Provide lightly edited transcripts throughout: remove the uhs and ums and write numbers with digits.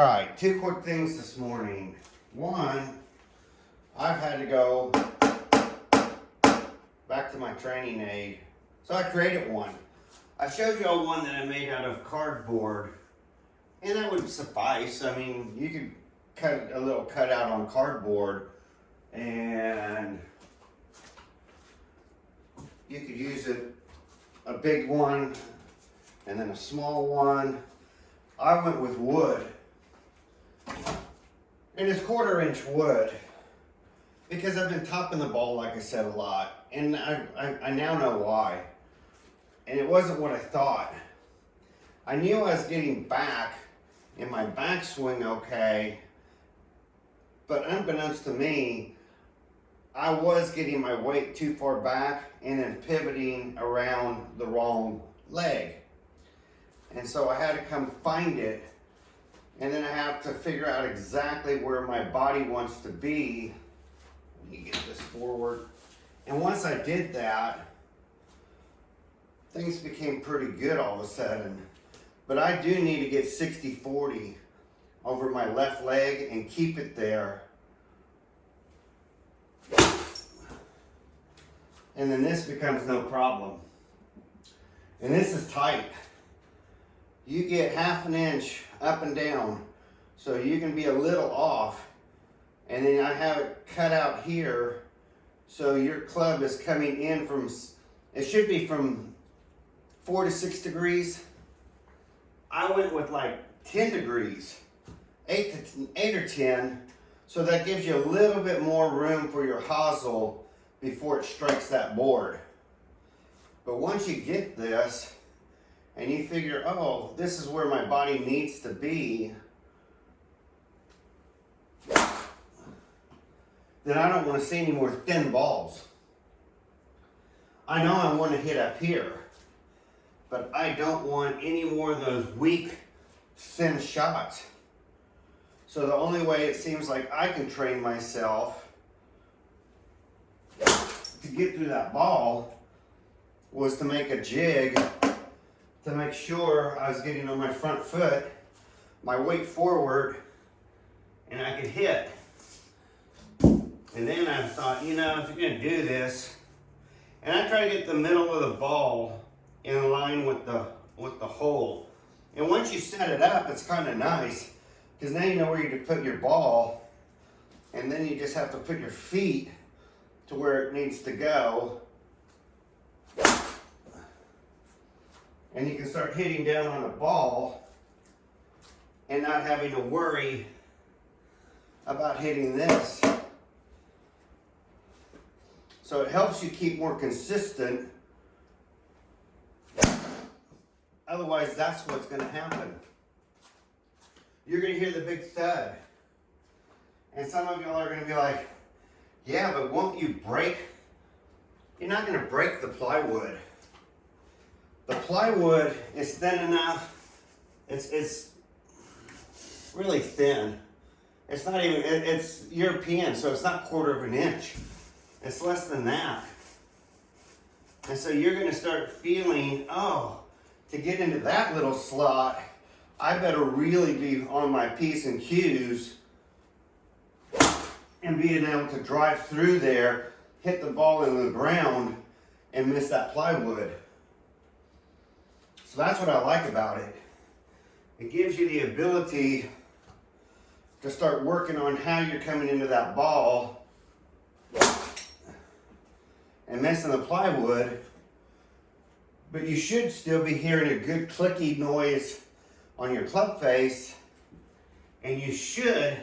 All right, two quick things this morning. One, I've had to go back to my training aid. So I created one. I showed y'all one that I made out of cardboard, and that would suffice. I mean, you could cut a little cutout on cardboard, and you could use a big one and then a small one. I went with wood. And it's 1/4 inch wood because I've been topping the ball, like I said, a lot. And I now know why. And it wasn't what I thought. I knew I was getting back in my backswing okay, but unbeknownst to me, I was getting my weight too far back and then pivoting around the wrong leg. And so I had to come find it. And then I have to figure out exactly where my body wants to be. Let me get this forward. And once I did that, things became pretty good all of a sudden. But I do need to get 60-40 over my left leg and keep it there. And then this becomes no problem. And this is tight. You get 1/2 inch up and down, so you can be a little off. And then I have it cut out here, so your club is coming in from, it should be from 4 to 6 degrees. I went with like 10 degrees, 8 or 10, so that gives you a little bit more room for your hosel before it strikes that board. But once you get this, and you figure, oh, this is where my body needs to be, then I don't want to see any more thin balls. I know I want to hit up here, but I don't want any more of those weak, thin shots. So the only way it seems like I can train myself to get through that ball was to make a jig to make sure I was getting on my front foot, my weight forward, and I could hit. And then I thought, you know, if you're gonna do this, and I try to get the middle of the ball in line with the hole. And once you set it up, it's kind of nice, because now you know where you can put your ball, and then you just have to put your feet to where it needs to go. And you can start hitting down on a ball and not having to worry about hitting this. So it helps you keep more consistent. Otherwise, that's what's going to happen. You're going to hear the big thud. And some of y'all are going to be like, yeah, but won't you break? You're not going to break the plywood. The plywood is thin enough. It's really thin. It's not even, it's European, so it's not 1/4 inch. It's less than that. And so you're gonna start feeling, oh, to get into that little slot, I better really be on my P's and Q's and being able to drive through there, hit the ball into the ground, and miss that plywood. So that's what I like about it. It gives you the ability to start working on how you're coming into that ball and missing the plywood, but you should still be hearing a good clicky noise on your club face, and you should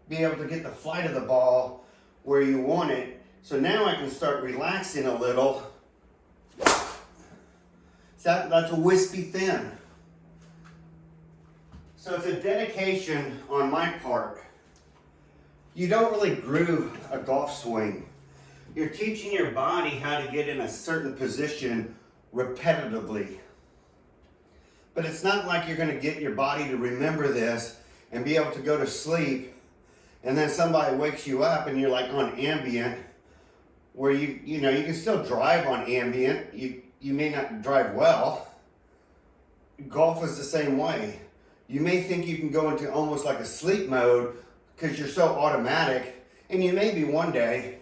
be able to get the flight of the ball where you want it. So now I can start relaxing a little. That's a wispy thin. So it's a dedication on my part. You don't really groove a golf swing. You're teaching your body how to get in a certain position repetitively. But it's not like you're going to get your body to remember this and be able to go to sleep, and then somebody wakes you up and you're like on ambient, where you know you can still drive on ambient. You may not drive well. Golf is the same way. You may think you can go into almost like a sleep mode because you're so automatic, and you may be one day,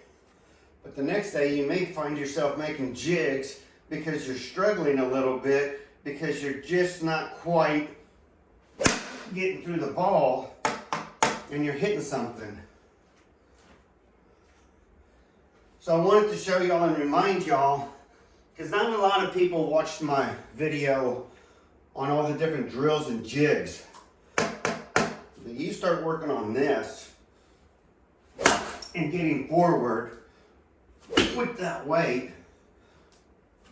but the next day you may find yourself making jigs because you're struggling a little bit because you're just not quite getting through the ball and you're hitting something. So I wanted to show y'all and remind y'all, because not a lot of people watched my video on all the different drills and jigs. But you start working on this and getting forward with that weight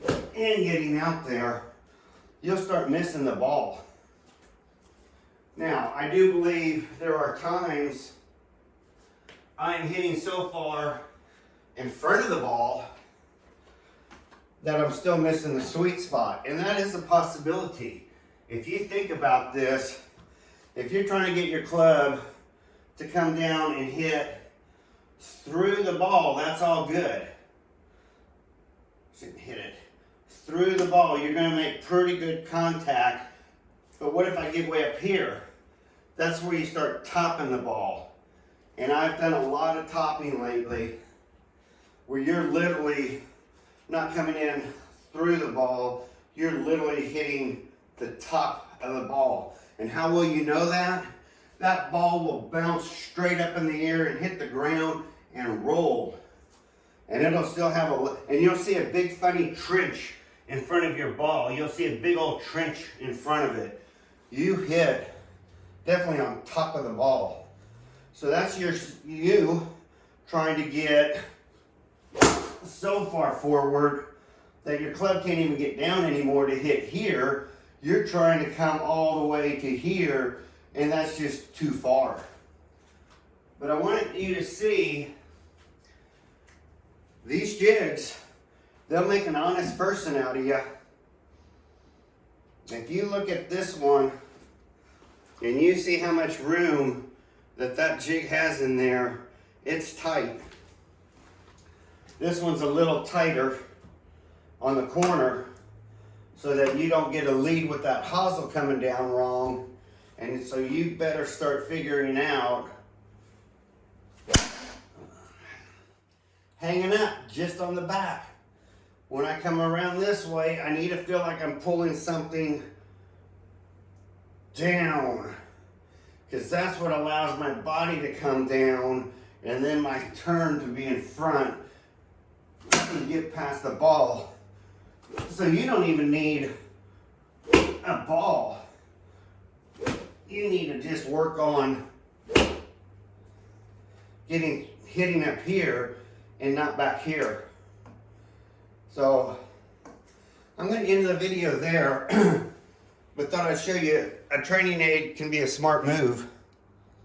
and getting out there, you'll start missing the ball. Now, I do believe there are times I'm hitting so far in front of the ball that I'm still missing the sweet spot, and that is a possibility. If you think about this, if you're trying to get your club to come down and hit through the ball, that's all good. Shouldn't hit it through the ball, you're going to make pretty good contact. But what if I get way up here? That's where you start topping the ball. And I've done a lot of topping lately where you're literally not coming in through the ball, you're literally hitting the top of the ball. And how will you know that? That ball will bounce straight up in the air and hit the ground and roll. And it'll still have and you'll see a big funny trench in front of your ball. You'll see a big old trench in front of it. You hit definitely on top of the ball. So that's you trying to get so far forward that your club can't even get down anymore to hit here. You're trying to come all the way to here, and that's just too far. But I wanted you to see these jigs, they'll make an honest person out of you. If you look at this one and you see how much room that jig has in there, it's tight. This one's a little tighter on the corner so that you don't get a lead with that hosel coming down wrong. And so you better start figuring out hanging up just on the back. When I come around this way, I need to feel like I'm pulling something down, because that's what allows my body to come down and then my turn to be in front and get past the ball. So you don't even need a ball. You need to just work on hitting up here and not back here. So I'm going to end the video there, but thought I'd show you a training aid can be a smart move.